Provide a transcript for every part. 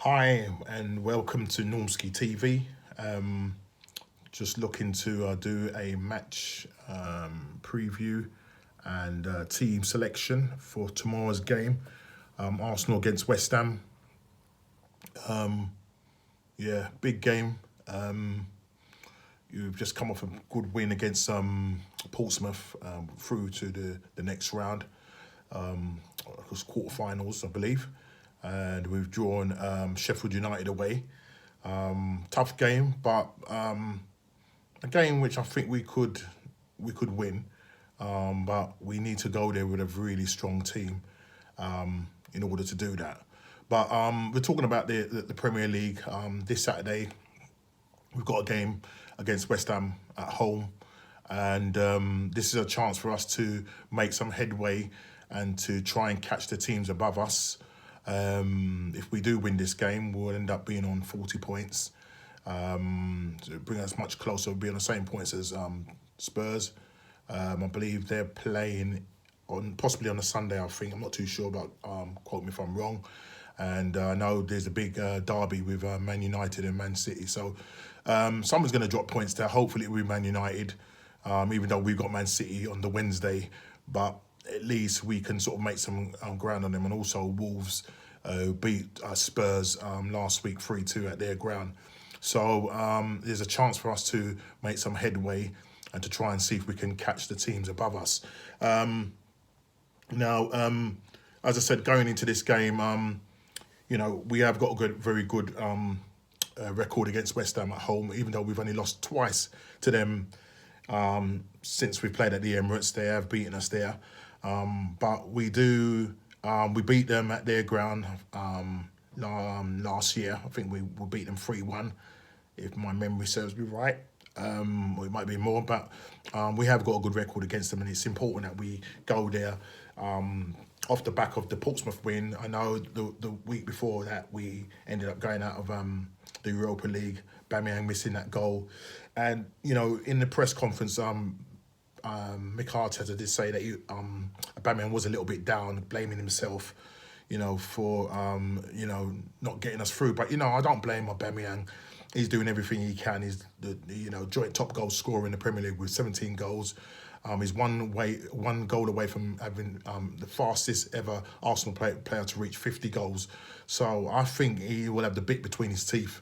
Hi and welcome to Normski TV. Just looking to do a match preview and team selection for tomorrow's game. Arsenal against West Ham. Yeah, big game. You've just come off a good win against Portsmouth through to the next round. It was quarterfinals, I believe. And we've drawn Sheffield United away. Tough game, but a game which I think we could win. But we need to go there with a really strong team in order to do that. But we're talking about the Premier League. This Saturday, we've got a game against West Ham at home. And this is a chance for us to make some headway and to try and catch the teams above us. If we do win this game, we'll end up being on 40 points. To bring us much closer, we'll be on the same points as Spurs. I believe they're playing possibly on a Sunday, I think. I'm not too sure, but quote me if I'm wrong. And I know there's a big derby with Man United and Man City. So someone's going to drop points there. Hopefully it will be Man United, even though we've got Man City on the Wednesday. But at least we can sort of make some ground on them. And also Wolves beat Spurs last week 3-2 at their ground. So there's a chance for us to make some headway and to try and see if we can catch the teams above us. Now, as I said, going into this game, we have got a very good record against West Ham at home, even though we've only lost twice to them since we played at the Emirates. They have beaten us there. But we beat them at their ground last year. I think we beat them 3-1, if my memory serves me right. Or it might be more, but we have got a good record against them, and it's important that we go there off the back of the Portsmouth win. I know the week before that we ended up going out of the Europa League, Aubameyang missing that goal. And, in the press conference, Mick Arteta did say that Aubameyang was a little bit down, blaming himself, for not getting us through. But I don't blame Aubameyang. He's doing everything he can. He's the joint top goal scorer in the Premier League with 17 goals. He's one goal away from having the fastest ever Arsenal player to reach 50 goals. So I think he will have the bit between his teeth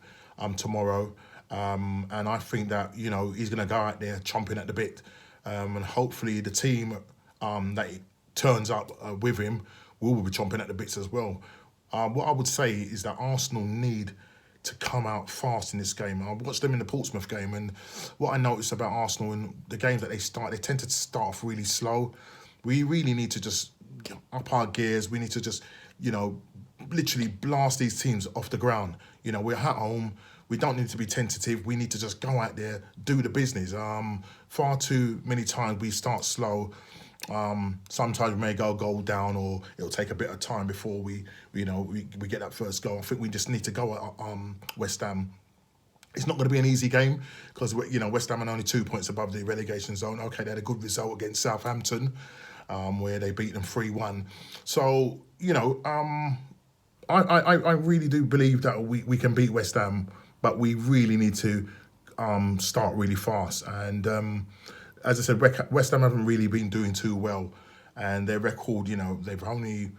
tomorrow. And I think that he's going to go out there chomping at the bit. And hopefully the team that he turns up with him will be chomping at the bits as well. What I would say is that Arsenal need to come out fast in this game. I watched them in the Portsmouth game, and what I noticed about Arsenal in the games that they tend to start off really slow. We really need to just up our gears. We need to just, literally blast these teams off the ground. We're at home. We don't need to be tentative. We need to just go out there, do the business. Far too many times we start slow. Sometimes we may go goal down, or it'll take a bit of time before we get that first goal. I think we just need to go at West Ham. It's not going to be an easy game because West Ham are only 2 points above the relegation zone. Okay, they had a good result against Southampton, where they beat them 3-1. So I really do believe that we can beat West Ham, but we really need to start really fast. And as I said, West Ham haven't really been doing too well, and their record, they've only,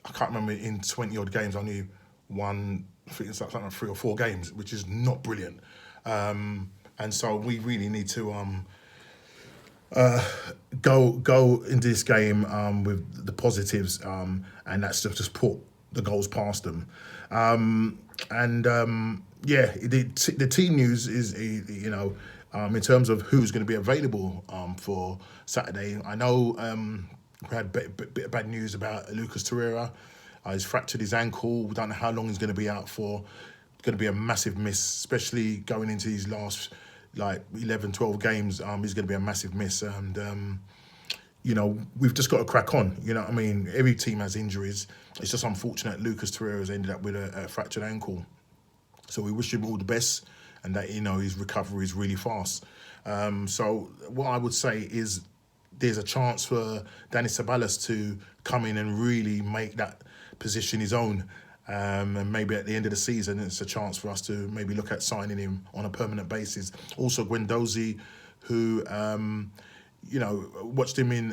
I can't remember, in 20 odd games, only won, I think it's something like 3 or 4 games, which is not brilliant. And so we really need to go into this game with the positives, and that's to just put the goals past them. The team news is, in terms of who's going to be available for Saturday. I know we had a bit of bad news about Lucas Torreira. He's fractured his ankle. We don't know how long he's going to be out for. It's going to be a massive miss, especially going into these last 11, 12 games. He's going to be a massive miss. And, we've just got to crack on. You know what I mean? Every team has injuries. It's just unfortunate Lucas Torreira has ended up with a fractured ankle. So we wish him all the best, and that his recovery is really fast. So what I would say is there's a chance for Dani Ceballos to come in and really make that position his own And maybe at the end of the season, it's a chance for us to maybe look at signing him on a permanent basis. Also, Guendouzi, who watched him in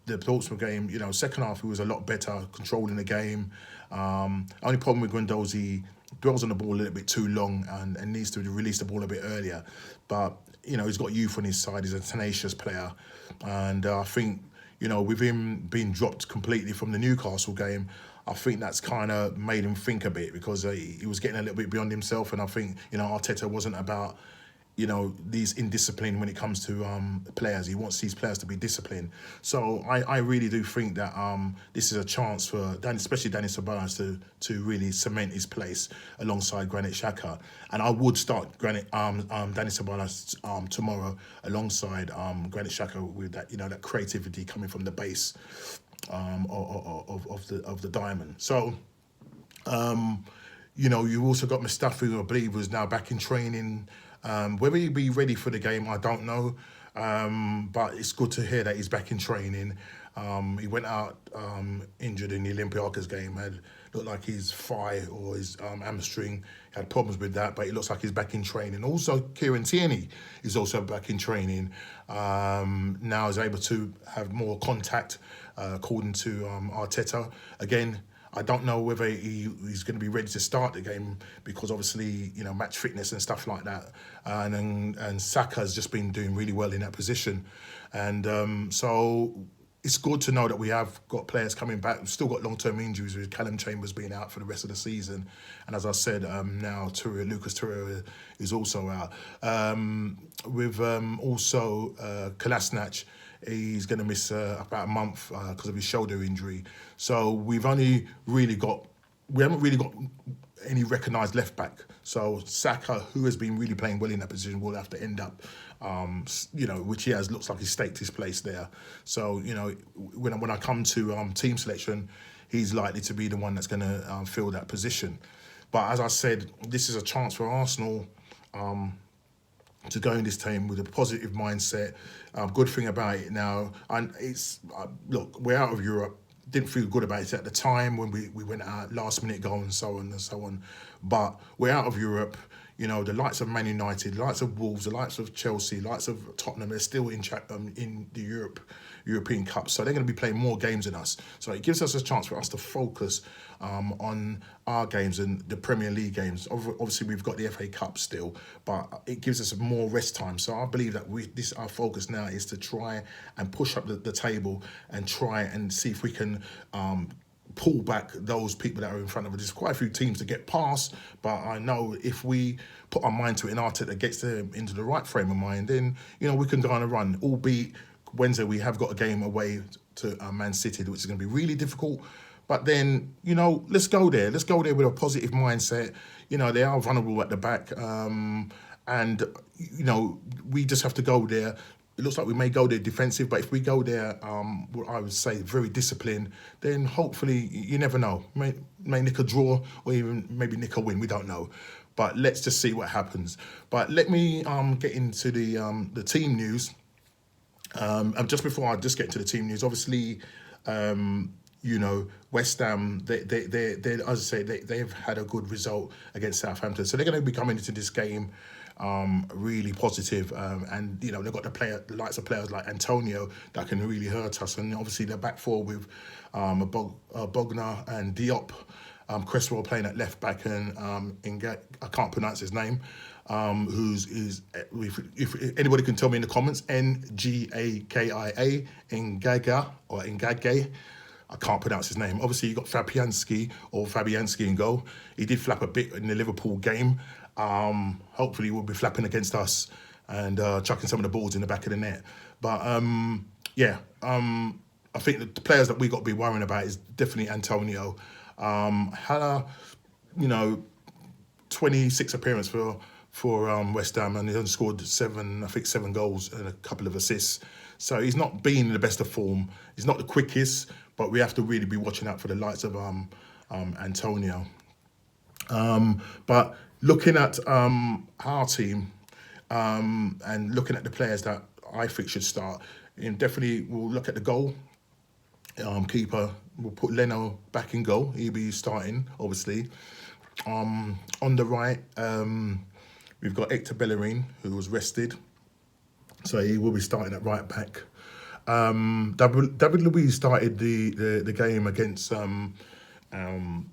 the Portsmouth game. Second half he was a lot better, controlling the game. Only problem with Guendouzi, he dwells on the ball a little bit too long and needs to release the ball a bit earlier. But he's got youth on his side. He's a tenacious player, and I think with him being dropped completely from the Newcastle game, I think that's kind of made him think a bit, because he was getting a little bit beyond himself, and I think Arteta wasn't about these indiscipline when it comes to players. He wants these players to be disciplined. So I really do think that this is a chance for especially Dani Ceballos to really cement his place alongside Granit Xhaka. And I would start Dani Ceballos tomorrow alongside Granit Xhaka with that that creativity coming from the base of the diamond. So. You've also got Mustafi, who I believe was now back in training. Whether he'll be ready for the game, I don't know. But it's good to hear that he's back in training. He went out injured in the Olympiacos game. Had looked like his thigh or his hamstring had problems with that, but it looks like he's back in training. Also, Kieran Tierney is also back in training. Now is able to have more contact, according to Arteta. Again, I don't know whether he's going to be ready to start the game, because obviously match fitness and stuff like that, and Saka's just been doing really well in that position, and so it's good to know that we have got players coming back. We've still got long-term injuries with Callum Chambers being out for the rest of the season, and as I said, now Lucas Torreira is also out. With also Kolasinac, he's going to miss about a month because of his shoulder injury. So we haven't really got any recognised left back. So Saka, who has been really playing well in that position, will have to end up, which he has, looks like he's staked his place there. So when I come to team selection, he's likely to be the one that's going to fill that position. But as I said, this is a chance for Arsenal to go in this team with a positive mindset. Good thing about it now, and it's look, we're out of Europe. Didn't feel good about it at the time when we went out, last minute goal and so on and so on. But we're out of Europe. The likes of Man United, the likes of Wolves, the likes of Chelsea, the likes of Tottenham, they're still in the European Cup. So they're going to be playing more games than us. So it gives us a chance for us to focus on our games and the Premier League games. Obviously, we've got the FA Cup still, but it gives us more rest time. So I believe that our focus now is to try and push up the table and try and see if we can pull back those people that are in front of us. There's quite a few teams to get past, but I know if we put our mind to it and Arteta gets them into the right frame of mind, then we can go on a run. Albeit Wednesday we have got a game away to Man City, which is going to be really difficult. But then let's go there. Let's go there with a positive mindset. They are vulnerable at the back, and we just have to go there. It looks like we may go there defensive, but if we go there, I would say very disciplined, then hopefully, you never know, may nick a draw or even maybe nick a win, we don't know. But let's just see what happens. But let me get into the team news. And just before I just get into the team news, obviously, West Ham, they as I say, they've had a good result against Southampton, so they're going to be coming into this game really positive, and they've got the likes of players like Antonio that can really hurt us, and obviously they're back four with Bogner and Diop, Cresswell playing at left back, and I can't pronounce his name, if anybody can tell me in the comments, Ngakia, Ngaga or Ngage. I can't pronounce his name. Obviously, you got Fabianski in goal. He did flap a bit in the Liverpool game. Hopefully, he will be flapping against us and chucking some of the balls in the back of the net. But I think the players that we got to be worrying about is definitely Antonio. Had 26 appearance for West Ham, and he scored seven goals and a couple of assists. So he's not been in the best of form. He's not the quickest, but we have to really be watching out for the likes of Antonio. But looking at our team and looking at the players that I think should start, definitely we'll look at the goal. Keeper we'll put Leno back in goal. He'll be starting, obviously. On the right, we've got Hector Bellerin, who was rested. So he will be starting at right back. David Luiz started the game against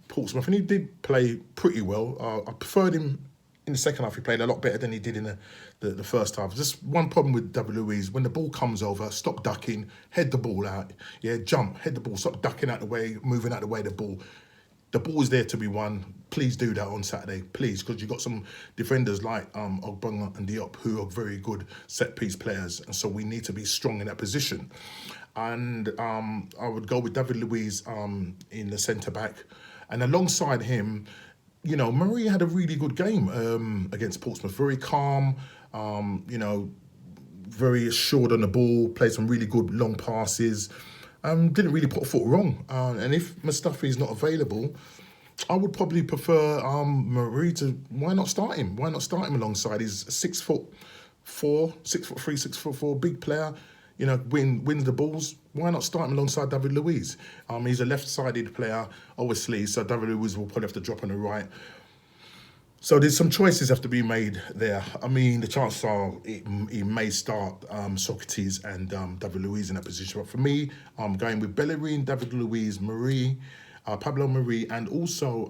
Portsmouth, and he did play pretty well. I preferred him in the second half. He played a lot better than he did in the first half. Just one problem with David Luiz: when the ball comes over, stop ducking, head the ball out. Yeah, jump, head the ball, stop ducking out the way, moving out the way of the ball. The ball is there to be won. Please do that on Saturday, please, because you've got some defenders like Ogbonna and Diop who are very good set-piece players, and so we need to be strong in that position. And I would go with David Luiz in the centre-back. And alongside him, you know, Murray had a really good game against Portsmouth. Very calm, you know, very assured on the ball, played some really good long passes. Didn't really put a foot wrong. And if Mustafi is not available, I would probably prefer Murray to. Why not start him? Why not start him alongside? He's 6'4", 6'3", 6'4", big player. You know, wins the balls. Why not start him alongside David Luiz? He's a left-sided player, obviously, so David Luiz will probably have to drop on the right. So there's some choices have to be made there. I mean, the chances are he may start Socrates and David Luiz in that position. But for me, I'm going with Bellerin, David Luiz, Marie, Pablo Marie, and also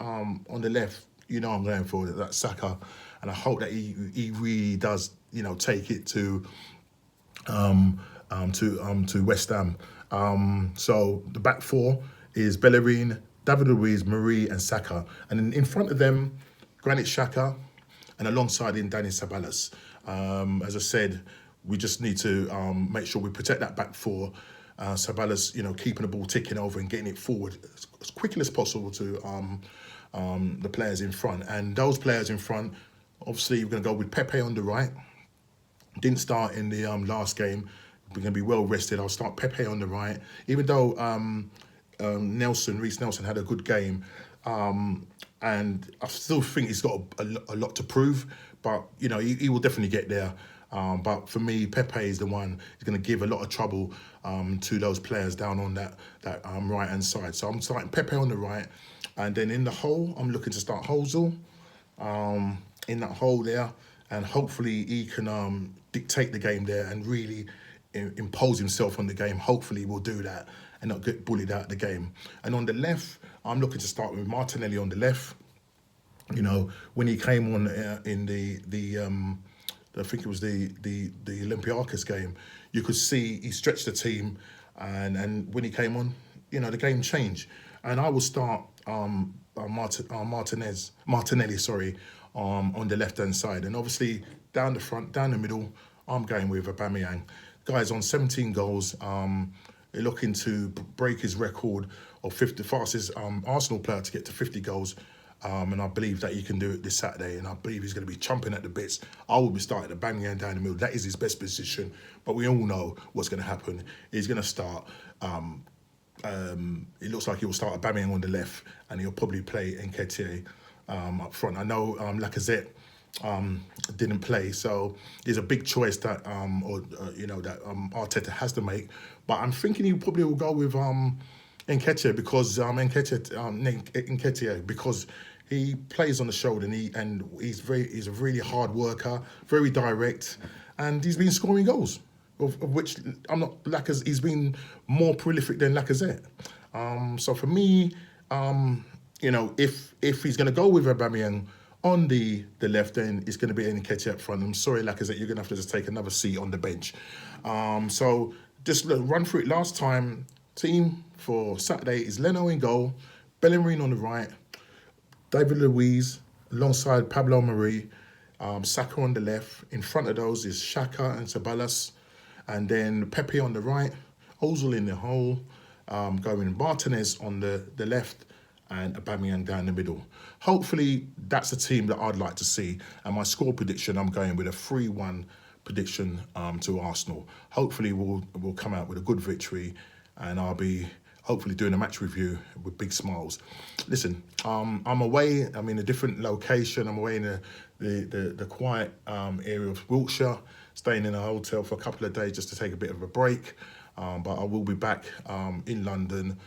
on the left, you know, I'm going for that Saka, and I hope that he really does, you know, take it to West Ham. So the back four is Bellerin, David Luiz, Marie, and Saka, and in front of them, Granit Xhaka, and alongside him, Dani Ceballos. As I said, we just need to make sure we protect that back four. Ceballos, you know, keeping the ball ticking over and getting it forward as quickly as possible to the players in front. And those players in front, obviously, we're going to go with Pepe on the right. Didn't start in the last game. We're going to be well rested. I'll start Pepe on the right. Even though Reece Nelson had a good game, and I still think he's got a lot to prove, but you know he will definitely get there. But for me, Pepe is the one who's going to give a lot of trouble to those players down on that right hand side. So I'm starting Pepe on the right, and then in the hole, I'm looking to start Ozil in that hole there, and hopefully he can dictate the game there and really impose himself on the game. Hopefully, we'll do that and not get bullied out of the game. And on the left, I'm looking to start with Martinelli on the left. You know, when he came on in the I think it was the Olympiacos game, you could see he stretched the team, and when he came on, you know, the game changed. And I will start Martinelli, sorry, on the left hand side, and obviously down the front, down the middle, I'm going with Aubameyang. Guy's on 17 goals. They're looking to break his record of the fastest Arsenal player to get to 50 goals. And I believe that he can do it this Saturday, and I believe he's going to be chomping at the bits. I will be starting Aubameyang down the middle. That is his best position, but we all know what's going to happen. He's going to start. It looks like he'll start Aubameyang on the left, and he'll probably play Nketiah up front. I know Lacazette didn't play, so there's a big choice that that Arteta has to make. But I'm thinking he probably will go with Nketiah because Nketiah because he plays on the shoulder, and he's a really hard worker, very direct, and he's been scoring goals, of which he's been more prolific than Lacazette. So for me, if he's going to go with Aubameyang on the left, then it's going to be Nketiah up front. I'm sorry, Lacazette, you're going to have to just take another seat on the bench. So just run through it last time. Team for Saturday is Leno in goal, Bellerin on the right, David Luiz alongside Pablo Marie, Saka on the left. In front of those is Xhaka and Ceballos, and then Pepe on the right, Ozil in the hole, going Martinez on the left, and Aubameyang down the middle. Hopefully, that's a team that I'd like to see. And my score prediction, I'm going with a 3-1 prediction to Arsenal. Hopefully, we'll come out with a good victory, and I'll be hopefully doing a match review with big smiles. Listen, I'm away. I'm in a different location. I'm away in the quiet area of Wiltshire, staying in a hotel for a couple of days just to take a bit of a break. But I will be back in London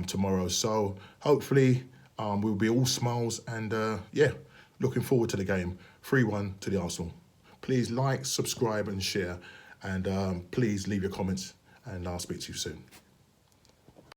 tomorrow. So hopefully we'll be all smiles and yeah, looking forward to the game. 3-1 to the Arsenal. Please like, subscribe and share, and please leave your comments, and I'll speak to you soon.